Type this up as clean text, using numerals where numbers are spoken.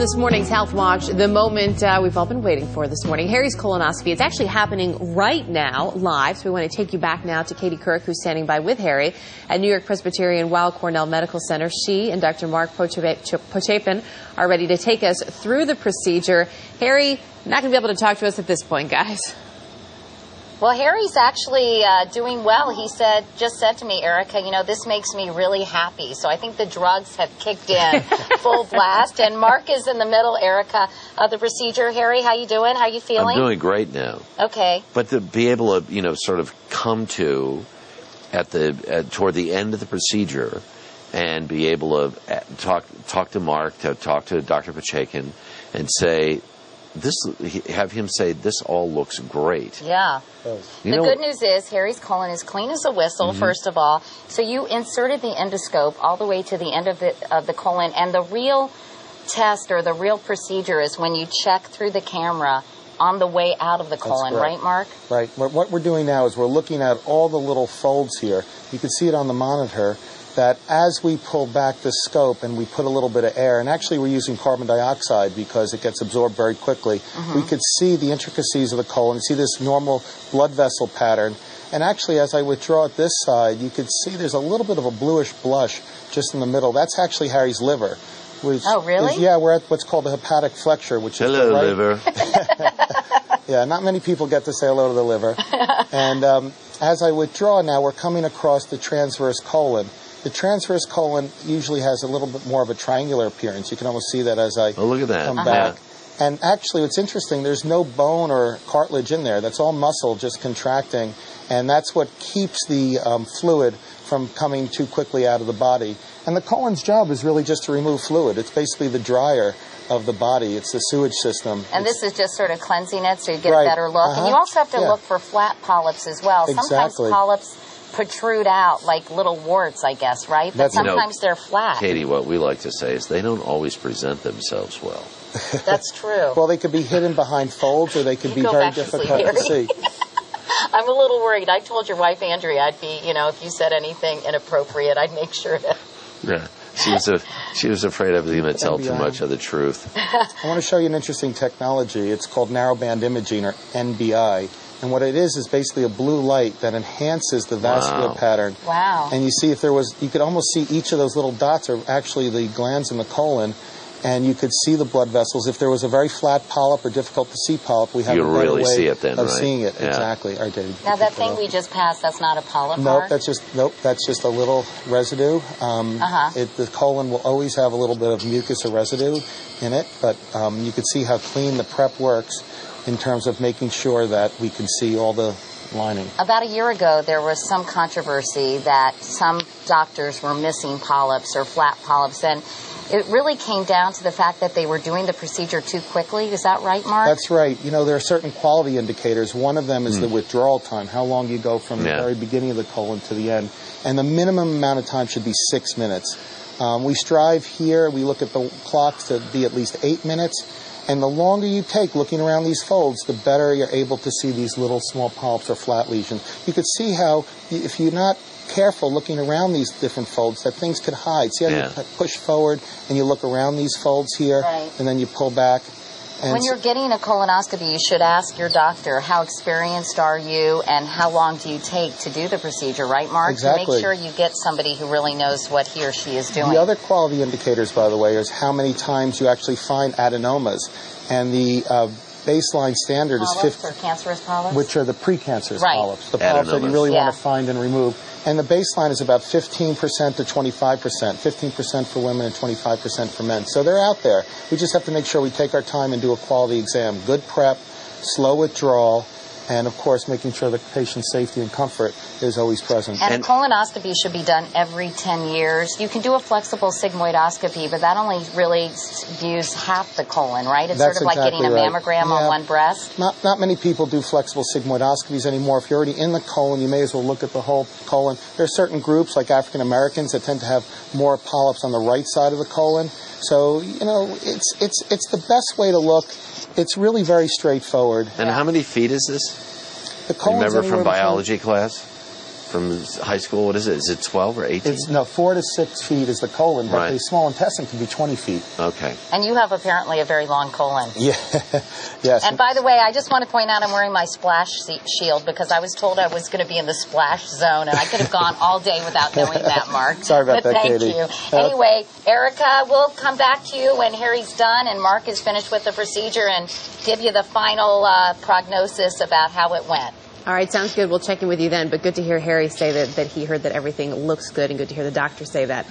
this morning's Health Watch, the moment we've all been waiting for this morning. Harry's colonoscopy. It's actually happening right now, live. So we want to take you back now to Katie Kirk, who's standing by with Harry at New York Presbyterian Weill Cornell Medical Center. She and Dr. Mark Pochapin are ready to take us through the procedure. Harry, not going to be able to talk to us at this point, guys. Well, Harry's actually doing well. He just said to me, Erica, you know, this makes me really happy. So I think the drugs have kicked in full blast. And Mark is in the middle, Erica, of the procedure. Harry, how you doing? How you feeling? I'm doing great now. Okay. But to be able to, you know, sort of come to toward the end of the procedure and be able to talk to Mark, to talk to Dr. Pochapin and say, have him say, this all looks great. Yeah. The good news is Harry's colon is clean as a whistle, first of all. So you inserted the endoscope all the way to the end of the colon, and the real test or the real procedure is when you check through the camera on the way out of the colon, right, Mark? Right. What we're doing now is we're looking at all the little folds here. You can see it on the monitor, that as we pull back the scope and we put a little bit of air, and actually we're using carbon dioxide because it gets absorbed very quickly, we could see the intricacies of the colon, see this normal blood vessel pattern. And actually, as I withdraw at this side, you could see there's a little bit of a bluish blush just in the middle. That's actually Harry's liver. Oh, really? Yeah, we're at what's called the hepatic flexure, which is hello, liver. Yeah, not many people get to say hello to the liver. And as I withdraw now, we're coming across the transverse colon. The transverse colon usually has a little bit more of a triangular appearance. You can almost see that as I look at that. come back. And actually, what's interesting, there's no bone or cartilage in there. That's all muscle just contracting. And that's what keeps the fluid from coming too quickly out of the body. And the colon's job is really just to remove fluid. It's basically the dryer of the body. It's the sewage system. And this is just sort of cleansing it so you get a better look. And you also have to look for flat polyps as well. Sometimes polyps protrude out like little warts, I guess, right? But sometimes they're flat. Katie, what we like to say is they don't always present themselves well. That's true. Well, they could be hidden behind folds, or they could be very difficult to see. I'm a little worried. I told your wife, Andrea, I'd be, you know, if you said anything inappropriate, I'd make sure to... Yeah, she was afraid I was going to tell too much of the truth. I want to show you an interesting technology. It's called narrowband imaging, or NBI. And what it is basically a blue light that enhances the vascular pattern. Wow. And you see you could almost see each of those little dots are actually the glands in the colon. And you could see the blood vessels. If there was a very flat polyp or difficult to see polyp, we have a better way of seeing it. Yeah. Exactly. Now that thing we just passed, that's not a polyp? Nope, that's just a little residue. The colon will always have a little bit of mucus or residue in it, but you can see how clean the prep works in terms of making sure that we can see all the lining. About a year ago, there was some controversy that some doctors were missing polyps or flat polyps, and it really came down to the fact that they were doing the procedure too quickly. Is that right, Mark? That's right. You know, there are certain quality indicators. One of them is the withdrawal time, how long you go from the very beginning of the colon to the end. And the minimum amount of time should be 6 minutes. We strive here, we look at the clocks to be at least 8 minutes. And the longer you take looking around these folds, the better you're able to see these little small polyps or flat lesions. You could see how, if you're not careful looking around these different folds, that things could hide. See how you push forward and you look around these folds here, and then you pull back. And when you're getting a colonoscopy, you should ask your doctor, how experienced are you and how long do you take to do the procedure, right, Mark? Exactly. To make sure you get somebody who really knows what he or she is doing. The other quality indicators, by the way, is how many times you actually find adenomas. And the baseline standard is 50, or cancerous polyps? which are the precancerous polyps, the polyps that you really want to find and remove. And the baseline is about 15% to 25%, 15% for women and 25% for men. So they're out there. We just have to make sure we take our time and do a quality exam. Good prep, slow withdrawal, and, of course, making sure the patient's safety and comfort is always present. And a colonoscopy should be done every 10 years. You can do a flexible sigmoidoscopy, but that only really views half the colon, right? It's sort of like getting a mammogram on one breast. Not many people do flexible sigmoidoscopies anymore. If you're already in the colon, you may as well look at the whole colon. There are certain groups, like African Americans, that tend to have more polyps on the right side of the colon. So, you know, it's the best way to look. It's really very straightforward. And how many feet is this? The colon's Remember from biology class? from high school. What is it? Is it 12 or 18? It's 4 to 6 feet is the colon, but Right. the small intestine can be 20 feet. Okay. And you have apparently a very long colon. Yeah. Yes. And by the way, I just want to point out I'm wearing my splash shield because I was told I was going to be in the splash zone, and I could have gone all day without knowing that, Mark. Sorry about but that, thank Katie. you. Anyway, Erica, we'll come back to you when Harry's done and Mark is finished with the procedure and give you the final prognosis about how it went. All right, sounds good. We'll check in with you then. But good to hear Harry say that he heard that everything looks good, and good to hear the doctor say that.